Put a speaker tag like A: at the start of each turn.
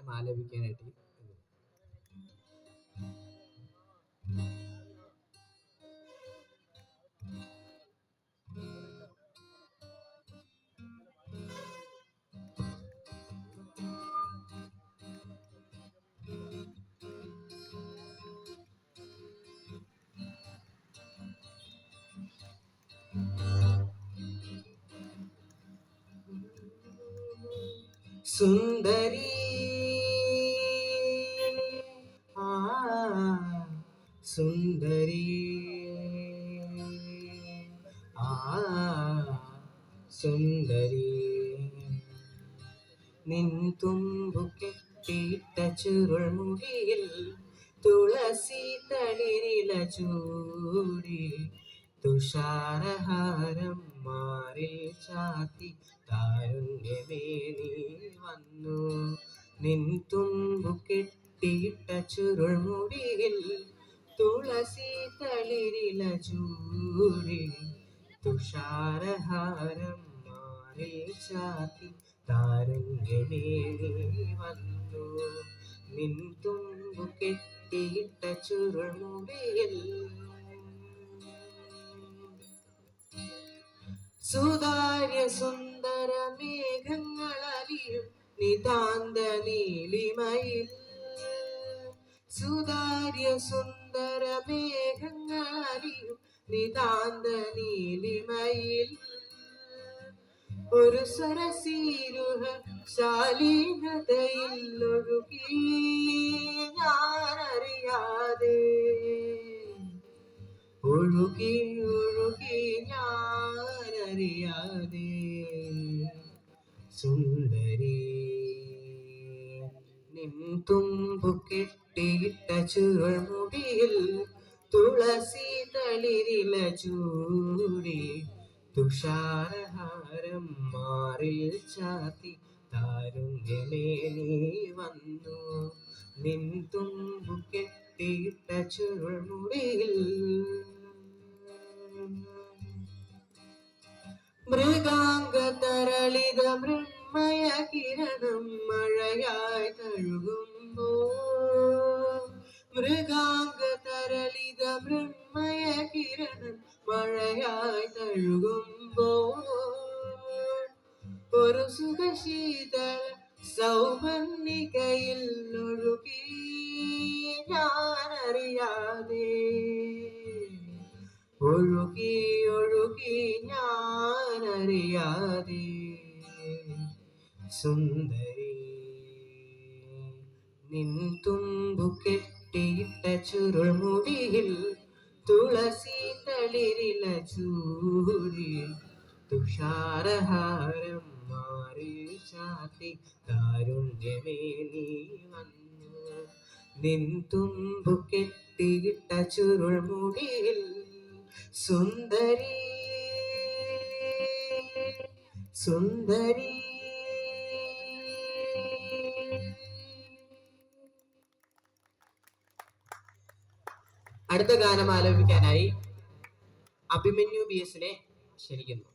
A: ഗാനം ആലപിക്കാനായിട്ട് സുന്ദരി സുന്ദരി സുന്ദരി നിൻ തുമ്പു കെട്ടിയിട്ട ചുരുൾമുടിയിൽ തുളസി തളിരില ചൂടി തുഷാരഹാരം മാറിൽ ചാത്തി താരുണ്യമേ നീ വന്നു നിൻ തുമ്പു കെട്ടിയിട്ട ചുരുൾമുടിയിൽ തുളസി തളിരില ചൂടി തുഷാരഹാരം മാറിൽ ചാത്തി താരുണ്യമേ നീ വന്നു നിൻ തുമ്പു കെട്ടിയിട്ട ചുരുൾമുടിയിൽ സുതാര്യ സുന്ദര മേഘങ്ങളലിയും നിതാന്ത നീലിമയിൽ സുതാര്യ സുന്ദര മേഘങ്ങളലിയും നിതാന്ത നീലിമയിൽ ഒരു സരസീരുഹ ശാലീനതയിൽ ഒഴുകി ഞാനറിയാതെ ഒഴുകി ഒഴുകി ഞാനറിയാതെ സുന്ദരി നിൻ തുമ്പു കെട്ടിയിട്ട ചുരുൾമുടിയിൽ തുളസി തളിരില ചൂടി തുഷാരഹാരം മാറിൽ ചാത്തി താരുണ്യമേ നീ വന്നു നിൻ തുമ്പു കെട്ടിയിട്ട ചുരുൾമുടിയിൽ മൃഗാംഗ തരളിത മൃണ്മയ കിരണം മഴയായി തഴുകുമ്പോ മൃഗാംഗ തരളിത മൃണ്മയ കിരണം മഴയായി തഴുകുമ്പോ ഒരു സുഖശീതള സൗപർണികയിൽ ഒഴുകി ഞാനറിയാതെ ഒഴുകി ഒഴുകി ഞാനറിയാതെ സുന്ദരി നിൻ തുമ്പു കെട്ടിയിട്ട ചുരുൾമുടിയിൽ തുളസി തളിരില ചൂടി തുഷാരഹാരം മാറി ചാത്തി കാരുണ്യമേ നീ വന്നു നിൻ തുമ്പു കെട്ടിയിട്ട ചുരുൾമുടിയിൽ സുന്ദരി സുന്ദരി. അടുത്ത ഗാനം ആലപിക്കാനായി അഭിമന്യു BS ക്ഷണിക്കുന്നു.